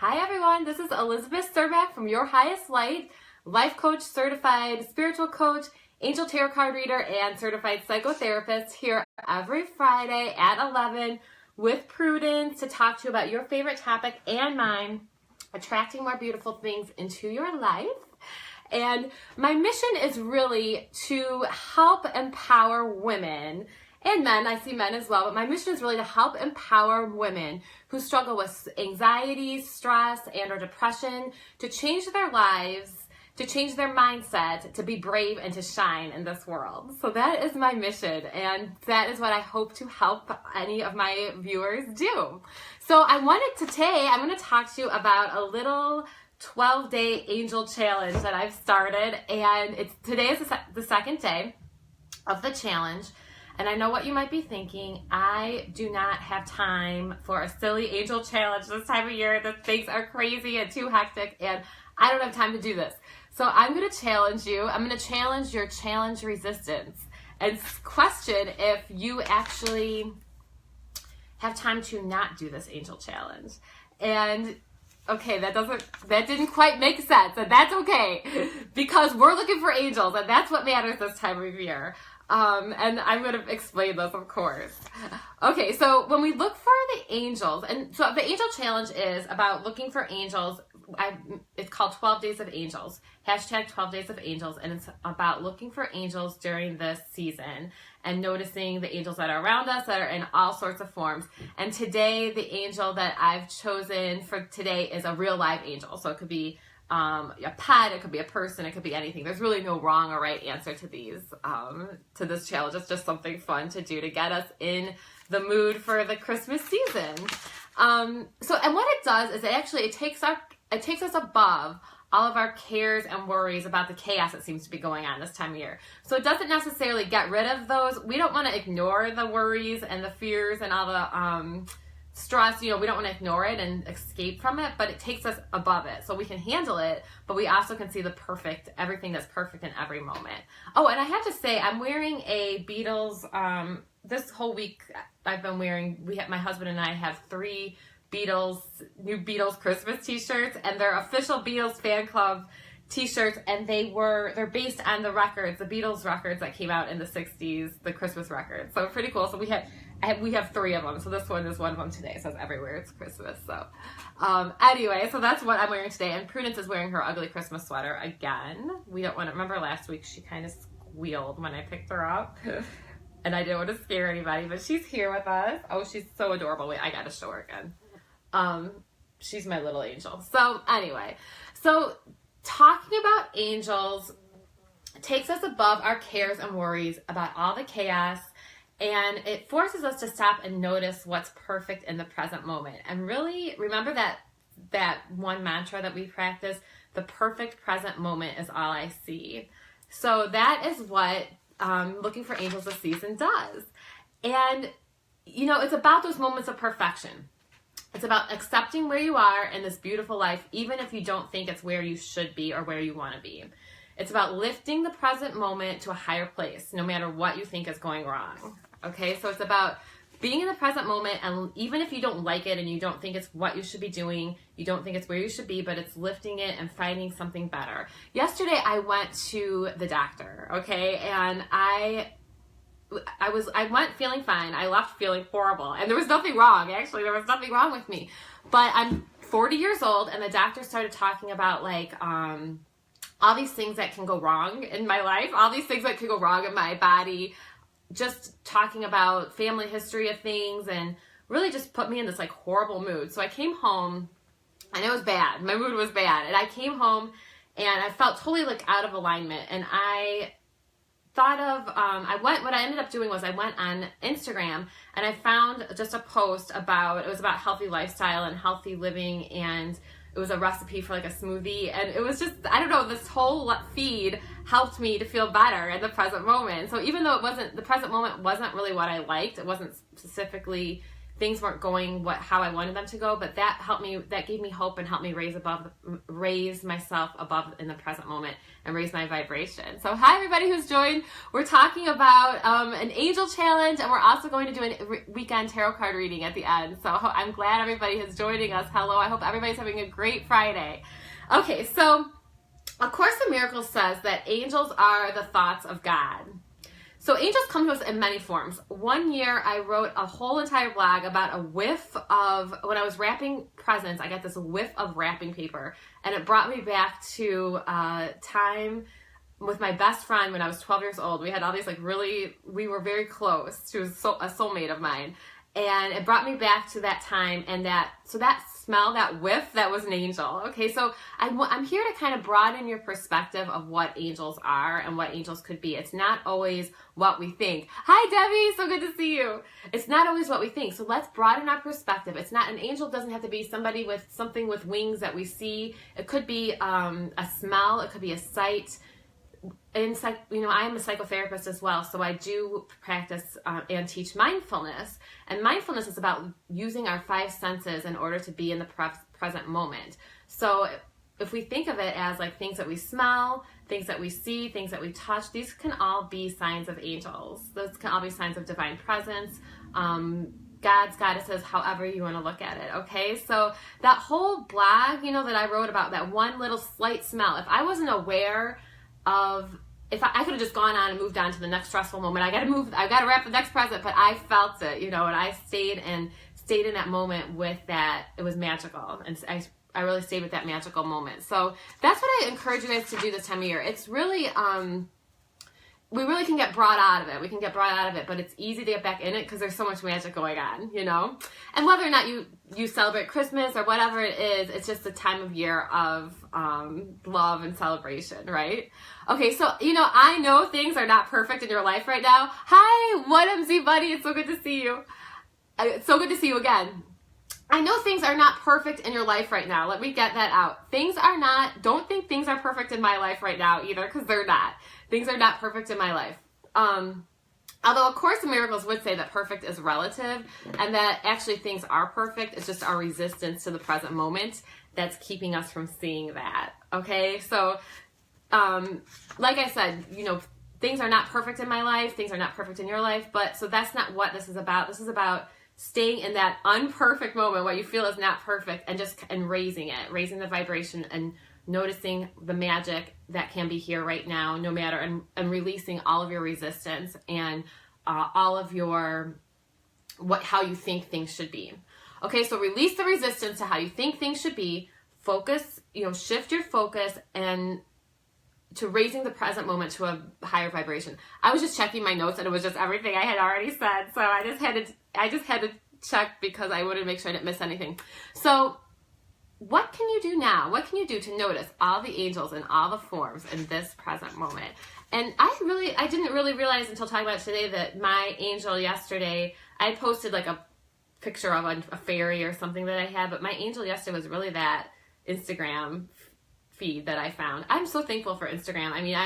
Hi everyone, this is Elizabeth Serback from Your Highest Light, life coach, certified spiritual coach, angel tarot card reader, and certified psychotherapist here every Friday at 11 with Prudence to talk to you about your favorite topic and mine, attracting more beautiful things into your life. And my mission is really to help empower women and men. I see men as well, but my mission is really to help empower women who struggle with anxiety, stress, and or depression to change their lives, to change their mindset, to be brave and to shine in this world. So that is my mission, and that is what I hope to help any of my viewers do. So I'm going to talk to you about a little 12-day angel challenge that I've started, and today is the second day of the challenge. And I know what you might be thinking. I do not have time for a silly angel challenge this time of year. The things are crazy and too hectic, and I don't have time to do this. So I'm going to challenge you. I'm going to challenge your challenge resistance and question if you actually have time to not do this angel challenge. And okay, that didn't quite make sense, and that's okay because we're looking for angels, and that's what matters this time of year. And I'm going to explain this, of course. Okay, so when we look for the angels, and so the angel challenge is about looking for angels. It's called 12 Days of Angels, hashtag 12 Days of Angels, and it's about looking for angels during this season and noticing the angels that are around us that are in all sorts of forms. And today, the angel that I've chosen for today is a real live angel. So it could be a pet, it could be a person, it could be anything. There's really no wrong or right answer to these, to this challenge. It's just something fun to do to get us in the mood for the Christmas season. And what it does is it takes us above all of our cares and worries about the chaos that seems to be going on this time of year. So it doesn't necessarily get rid of those. We don't want to ignore the worries and the fears and all the, stress, we don't want to ignore it and escape from it, but it takes us above it. So we can handle it, but we also can see everything that's perfect in every moment. Oh, and I have to say, I'm wearing a Beatles, this whole week I've been wearing, my husband and I have 3 new Beatles Christmas t-shirts, and they're official Beatles fan club t-shirts, and they're based on the Beatles records that came out in the 60s, the Christmas records. So pretty cool. So we have 3 of them. So this one is one of them today. It says everywhere it's Christmas. So anyway, so that's what I'm wearing today. And Prudence is wearing her ugly Christmas sweater again. Remember last week she kind of squealed when I picked her up. And I didn't want to scare anybody, but she's here with us. Oh, she's so adorable. Wait, I got to show her again. She's my little angel. So anyway, talking about angels takes us above our cares and worries about all the chaos, and it forces us to stop and notice what's perfect in the present moment. And really remember that one mantra that we practice, the perfect present moment is all I see. So that is what looking for angels this season does. And, it's about those moments of perfection. It's about accepting where you are in this beautiful life, even if you don't think it's where you should be or where you want to be. It's about lifting the present moment to a higher place, no matter what you think is going wrong. Okay, so it's about being in the present moment, and even if you don't like it and you don't think it's what you should be doing, you don't think it's where you should be, but it's lifting it and finding something better. Yesterday, I went to the doctor, okay, and I went feeling fine. I left feeling horrible. And there was nothing wrong. Actually, there was nothing wrong with me. But I'm 40 years old, and the doctor started talking about, all these things that can go wrong in my life, all these things that can go wrong in my body, just talking about family history of things, and really just put me in this, horrible mood. So I came home, and it was bad. My mood was bad. And I came home, and I felt totally, out of alignment. And I thought of, what I ended up doing was I went on Instagram and I found just a post it was about healthy lifestyle and healthy living, and it was a recipe for a smoothie, and it was just, I don't know, this whole feed helped me to feel better in the present moment. So even though the present moment wasn't really what I liked, it wasn't specifically things weren't going how I wanted them to go, but that gave me hope and helped me raise myself above in the present moment and raise my vibration. So hi everybody who's joined. We're talking about an angel challenge, and we're also going to do a weekend tarot card reading at the end. So I'm glad everybody is joining us. Hello, I hope everybody's having a great Friday. Okay, so A Course in Miracles says that angels are the thoughts of God. So angels come to us in many forms. One year I wrote a whole entire blog about a whiff of, when I was wrapping presents, I got this whiff of wrapping paper, and it brought me back to time with my best friend when I was 12 years old. We had all these we were very close. She was a soulmate of mine. And it brought me back to that time, and that smell, that whiff, that was an angel. Okay, so I'm here to kind of broaden your perspective of what angels are and what angels could be. It's not always what we think. Hi, Debbie, so good to see you. It's not always what we think. So let's broaden our perspective. It's not, an angel doesn't have to be somebody with something with wings that we see. It could be a smell. It could be a sight. I am a psychotherapist as well, so I do practice and teach mindfulness. And mindfulness is about using our 5 senses in order to be in the present moment. So if we think of it as like things that we smell, things that we see, things that we touch, these can all be signs of angels. Those can all be signs of divine presence, gods, goddesses, however you want to look at it, okay? So that whole blog, that I wrote about that one little slight smell, if I wasn't aware of, if I could have just gone on and moved on to the next stressful moment. I got to wrap the next present, but I felt it, and I stayed in that moment with that. It was magical, and I really stayed with that magical moment. So that's what I encourage you guys to do this time of year. It's really, we really can get brought out of it. We can get brought out of it, but it's easy to get back in it because there's so much magic going on, And whether or not you celebrate Christmas or whatever it is, it's just a time of year of love and celebration, right? Okay, so, I know things are not perfect in your life right now. Hi, what MZ buddy? It's so good to see you. It's so good to see you again. I know things are not perfect in your life right now. Let me get that out. Don't think things are perfect in my life right now either, because they're not. Things are not perfect in my life. Although A Course in Miracles would say that perfect is relative, and that actually things are perfect. It's just our resistance to the present moment that's keeping us from seeing that. Okay, so like I said, things are not perfect in my life. Things are not perfect in your life. But so that's not what this is about. This is about staying in that unperfect moment, what you feel is not perfect, and raising the vibration and noticing the magic that can be here right now, no matter, and releasing all of your resistance and all of your how you think things should be. Okay, so release the resistance to how you think things should be. Focus, shift your focus and to raising the present moment to a higher vibration. I was just checking my notes, and it was just everything I had already said. So I just had to check because I wanted to make sure I didn't miss anything. So what can you do now? What can you do to notice all the angels in all the forms in this present moment? And I didn't really realize until talking about it today that my angel yesterday, I posted like a picture of a fairy or something that I had, but my angel yesterday was really that Instagram feed that I found. I'm so thankful for Instagram. I mean,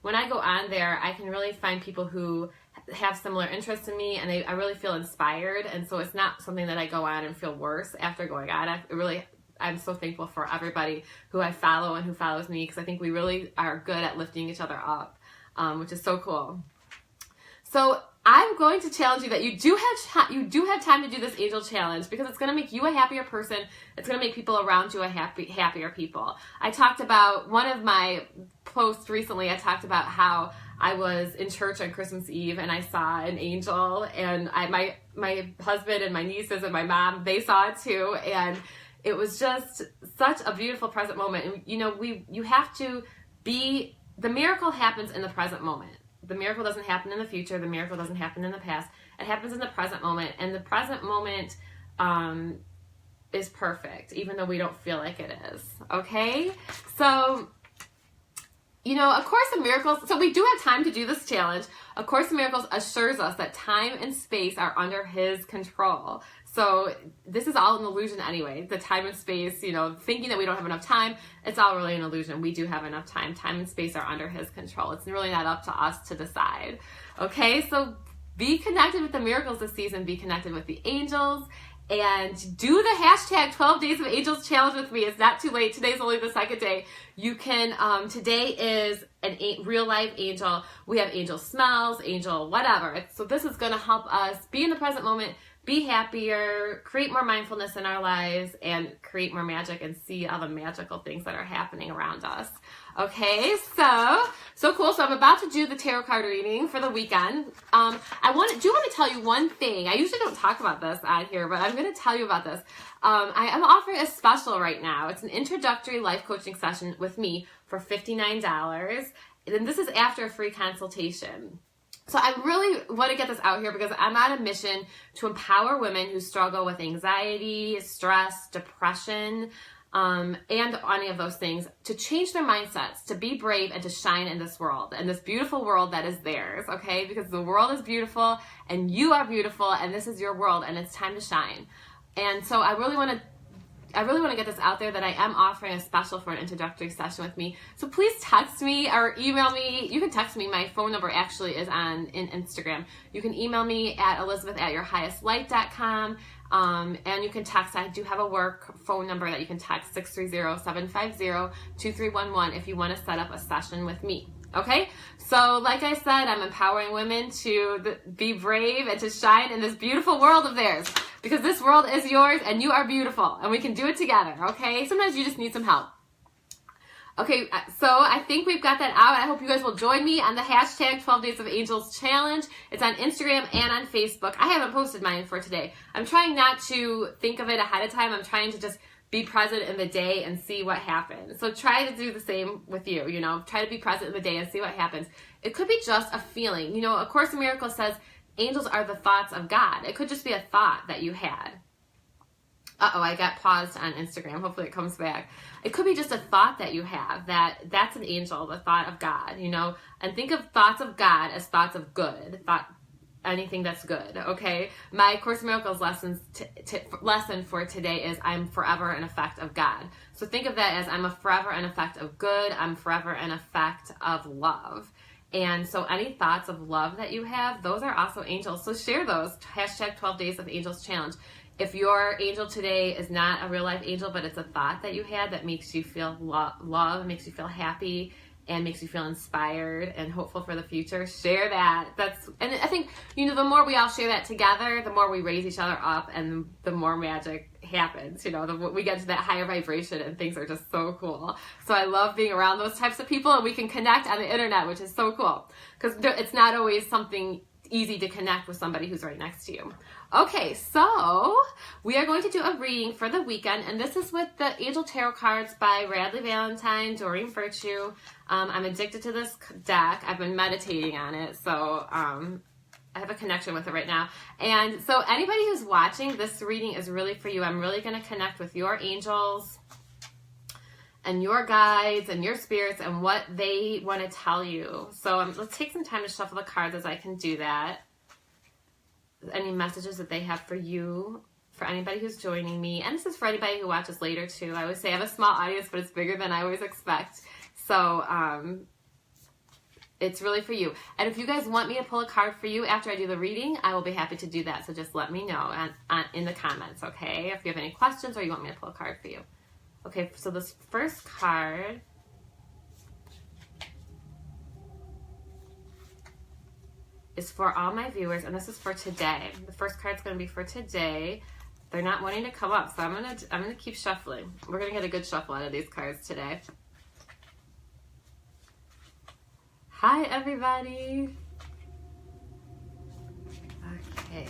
when I go on there, I can really find people who have similar interests in me, and I really feel inspired. And so it's not something that I go on and feel worse after going on. I'm so thankful for everybody who I follow and who follows me, because I think we really are good at lifting each other up, which is so cool. So I'm going to challenge you that you do have time to do this angel challenge, because it's going to make you a happier person. It's going to make people around you happier people. I talked about one of my posts recently. I talked about how I was in church on Christmas Eve and I saw an angel, and my husband and my nieces and my mom, they saw it too, and it was just such a beautiful present moment. And you have to be. The miracle happens in the present moment. The miracle doesn't happen in the future. The miracle doesn't happen in the past. It happens in the present moment. And the present moment is perfect, even though we don't feel like it is. Okay? So, A Course in Miracles, so we do have time to do this challenge. A Course in Miracles assures us that time and space are under His control. So this is all an illusion anyway. The time and space, thinking that we don't have enough time, it's all really an illusion. We do have enough time. Time and space are under His control. It's really not up to us to decide. Okay, so be connected with the miracles this season. Be connected with the angels. and do the hashtag 12 Days of Angels challenge with me. It's not too late. Today's only the second day. You can, today is real life angel. We have angel smells, angel whatever. So this is going to help us be in the present moment, be happier, create more mindfulness in our lives, and create more magic and see all the magical things that are happening around us. Okay, so cool. So I'm about to do the tarot card reading for the weekend. I want to tell you one thing. I usually don't talk about this on here, but I'm going to tell you about this. I am offering a special right now. It's an introductory life coaching session with me for $59. And this is after a free consultation. So I really want to get this out here because I'm on a mission to empower women who struggle with anxiety, stress, depression, and any of those things, to change their mindsets, to be brave and to shine in this world, and this beautiful world that is theirs, okay? Because the world is beautiful and you are beautiful and this is your world and it's time to shine. And so I really want to get this out there that I am offering a special for an introductory session with me. So please text me or email me. You can text me. My phone number actually is in Instagram. You can email me at elizabeth@yourhighestlight.com. And you can text. I do have a work phone number that you can text, 630-750-2311, if you want to set up a session with me. Okay, so like I said, I'm empowering women to be brave and to shine in this beautiful world of theirs, because this world is yours and you are beautiful and we can do it together. Okay, sometimes you just need some help. Okay, so I think we've got that out. I hope you guys will join me on the hashtag 12 Days of Angels challenge. It's on Instagram and on Facebook. I haven't posted mine for today. I'm trying not to think of it ahead of time. I'm trying to just be present in the day and see what happens. So try to do the same with you, try to be present in the day and see what happens. It could be just a feeling. A Course in Miracles says angels are the thoughts of God. It could just be a thought that you had. I got paused on Instagram. Hopefully it comes back. It could be just a thought that you have, that's an angel, the thought of God, and think of thoughts of God as thoughts of good, anything that's good, okay? My Course in Miracles lesson for today is I'm forever an effect of God. So think of that as I'm forever an effect of good. I'm forever an effect of love. And so any thoughts of love that you have, those are also angels. So share those. Hashtag 12 Days of Angels challenge. If your angel today is not a real life angel, but it's a thought that you had that makes you feel love, makes you feel happy, and makes you feel inspired and hopeful for the future, share that. And I think, the more we all share that together, the more we raise each other up and the more magic happens. We get to that higher vibration and things are just so cool. So I love being around those types of people, and we can connect on the internet, which is so cool because it's not always something easy to connect with somebody who's right next to you. Okay, so we are going to do a reading for the weekend, and this is with the Angel Tarot cards by Radleigh Valentine, Doreen Virtue. I'm addicted to this deck. I've been meditating on it, so I have a connection with it right now. And so anybody who's watching, this reading is really for you. I'm really going to connect with your angels and your guides and your spirits and what they want to tell you. So let's take some time to shuffle the cards as I can do that. Any messages that they have for you, for anybody who's joining me. And this is for anybody who watches later too. I always say I have a small audience, but it's bigger than I always expect. So it's really for you. And if you guys want me to pull a card for you after I do the reading, I will be happy to do that. So just let me know in the comments, okay? If you have any questions or you want me to pull a card for you. Okay, so this first card is for all my viewers, and this is for today. The first card's going to be for today. They're not wanting to come up, so I'm gonna keep shuffling. We're gonna get a good shuffle out of these cards today. Hi, everybody. Okay.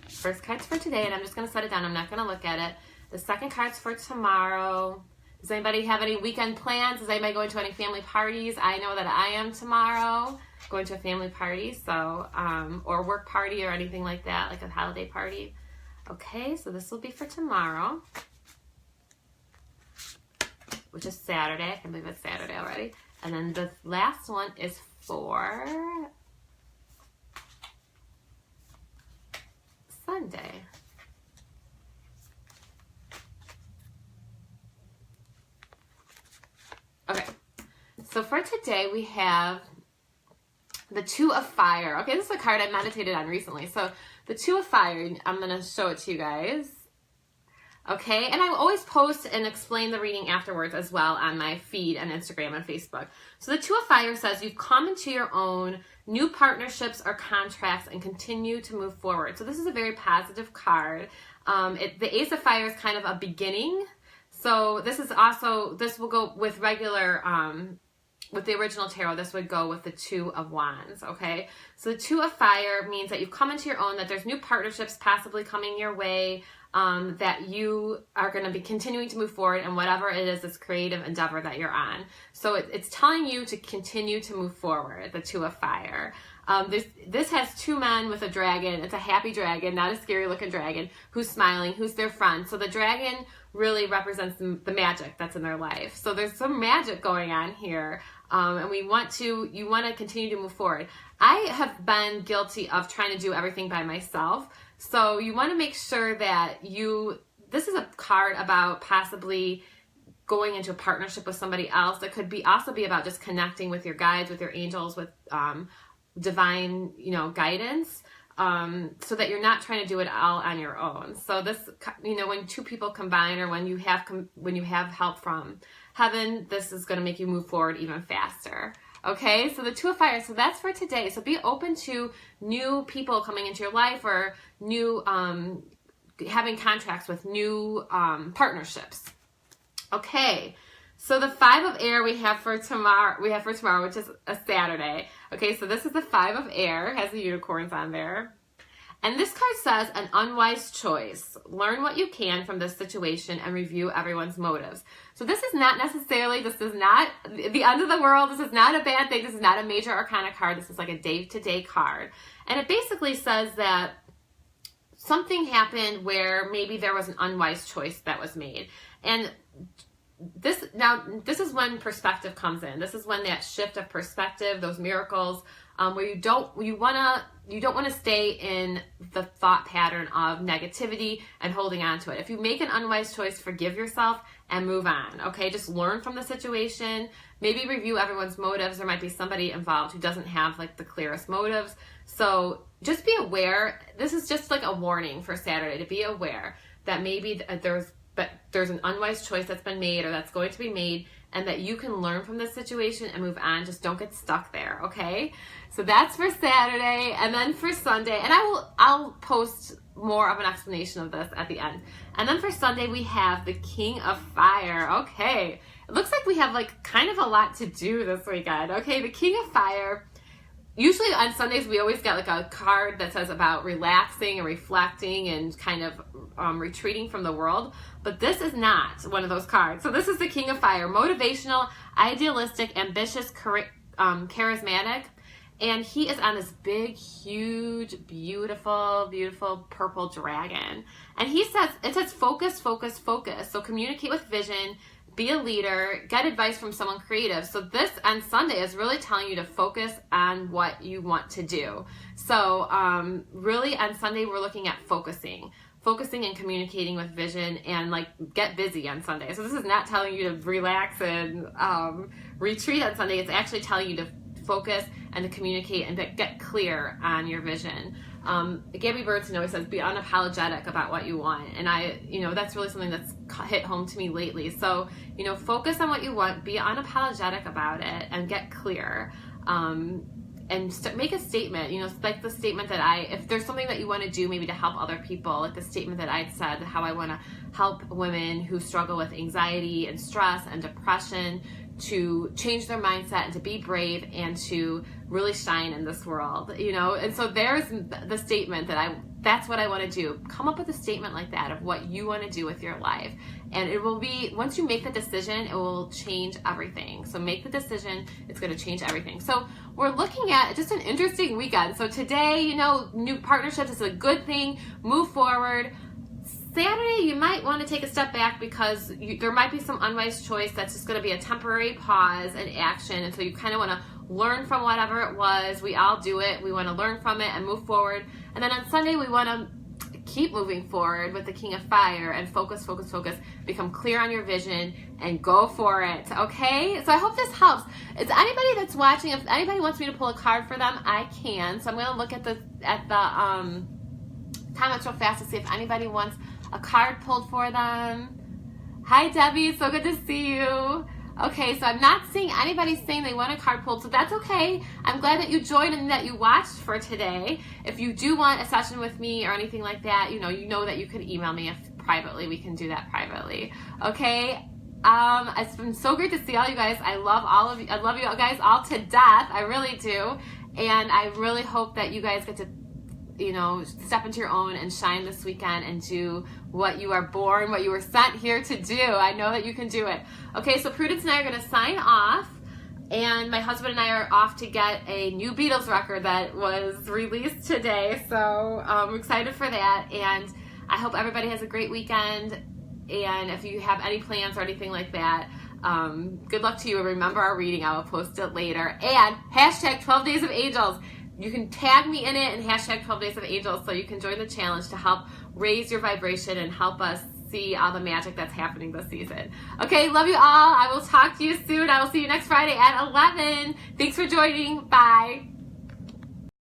First card's for today, and I'm just gonna set it down. I'm not gonna look at it. The second card's for tomorrow. Does anybody have any weekend plans? Is anybody going to any family parties? I know that I am tomorrow, going to a family party, so or work party or anything like that, like a holiday party. Okay, so this will be for tomorrow, which is Saturday. I can't believe it's Saturday already. And then the last one is for Sunday. Okay, so for today we have The Two of Fire. Okay, this is a card I meditated on recently. So the Two of Fire, I'm going to show it to you guys. Okay, and I always post and explain the reading afterwards as well on my feed on Instagram and Facebook. So the Two of Fire says you've come into your own, new partnerships or contracts, and continue to move forward. So this is a very positive card. The Ace of Fire is kind of a beginning. So this is also, this will go with regular, with the original tarot, this would go with the Two of Wands, okay? So the Two of Fire means that you've come into your own, that there's new partnerships possibly coming your way, that you are going to be continuing to move forward in whatever it is, this creative endeavor that you're on. So it's telling you to continue to move forward, the Two of Fire. This has two men with a dragon. It's a happy dragon, not a scary looking dragon, who's smiling, who's their friend. So the dragon really represents the magic that's in their life. So there's some magic going on here. And you want to continue to move forward. I have been guilty of trying to do everything by myself. So you want to make sure that this is a card about possibly going into a partnership with somebody else. That could also be about just connecting with your guides, with your angels, with divine, guidance, so that you're not trying to do it all on your own. So this, when two people combine, or when you have help from heaven, this is going to make you move forward even faster. Okay, so the Two of Fire, so that's for today. So be open to new people coming into your life, or new, having contracts with new partnerships. Okay, so the Five of Air we have for tomorrow, which is a Saturday. Okay, so this is the Five of Air, has the unicorns on there. And this card says, an unwise choice. Learn what you can from this situation and review everyone's motives. So this is not the end of the world. This is not a bad thing. This is not a major arcana card. This is like a day-to-day card. And it basically says that something happened where maybe there was an unwise choice that was made. And this is when perspective comes in. This is when that shift of perspective, those miracles, where you don't want to stay in the thought pattern of negativity and holding on to it. If you make an unwise choice, forgive yourself and move on. Okay, just learn from the situation. Maybe review everyone's motives. There might be somebody involved who doesn't have like the clearest motives. So just be aware. This is just like a warning for Saturday, to be aware that maybe there's an unwise choice that's been made, or that's going to be made, and that you can learn from this situation and move on. Just don't get stuck there, okay? So that's for Saturday. And then for Sunday, and I'll post more of an explanation of this at the end. And then for Sunday, we have the King of Fire. Okay, it looks like we have like kind of a lot to do this weekend. Okay, the King of Fire. Usually on Sundays, we always get like a card that says about relaxing and reflecting and kind of retreating from the world. But this is not one of those cards. So this is the King of Fire. Motivational, idealistic, ambitious, charismatic. And he is on this big, huge, beautiful, beautiful purple dragon. And it says focus, focus, focus. So communicate with vision. Be a leader, get advice from someone creative. So this on Sunday is really telling you to focus on what you want to do. So really on Sunday, we're looking at focusing and communicating with vision, and like get busy on Sunday. So this is not telling you to relax and retreat on Sunday. It's actually telling you to focus and to communicate and to get clear on your vision. Gabby Birdson always says, be unapologetic about what you want. And that's really something that's hit home to me lately. So, focus on what you want, be unapologetic about it, and get clear. And make a statement, like the statement that if there's something that you want to do maybe to help other people, like the statement that I'd said, how I want to help women who struggle with anxiety and stress and depression to change their mindset and to be brave and to really shine in this world, and so there's the statement that's what I want to do. Come up with a statement like that of what you want to do with your life, and it will be, once you make the decision, it will change everything. So make the decision, it's going to change everything. So we're looking at just an interesting weekend. So today, new partnerships is a good thing. Move forward. Saturday, you might want to take a step back because there might be some unwise choice that's just going to be a temporary pause in action. And so you kind of want to learn from whatever it was. We all do it. We want to learn from it and move forward. And then on Sunday, we want to keep moving forward with the King of Fire and focus, focus, focus. Become clear on your vision and go for it. Okay? So I hope this helps. Is anybody that's watching, if anybody wants me to pull a card for them, I can. So I'm going to look at the comments real fast to see if anybody wants a card pulled for them. Hi, Debbie. So good to see you. Okay, so I'm not seeing anybody saying they want a card pulled, so that's okay. I'm glad that you joined and that you watched for today. If you do want a session with me or anything like that, you know that you can email me privately. We can do that privately. Okay? It's been so great to see all you guys. I love all of you. I love you guys all to death. I really do. And I really hope that you guys get to step into your own and shine this weekend and do what you are born, what you were sent here to do. I know that you can do it. Okay, so Prudence and I are going to sign off, and my husband and I are off to get a new Beatles record that was released today, so I'm excited for that, and I hope everybody has a great weekend, and if you have any plans or anything like that, good luck to you. Remember our reading. I will post it later. And hashtag 12 Days of Angels. You can tag me in it and hashtag 12 Days of Angels so you can join the challenge to help raise your vibration and help us see all the magic that's happening this season. Okay, love you all. I will talk to you soon. I will see you next Friday at 11. Thanks for joining. Bye.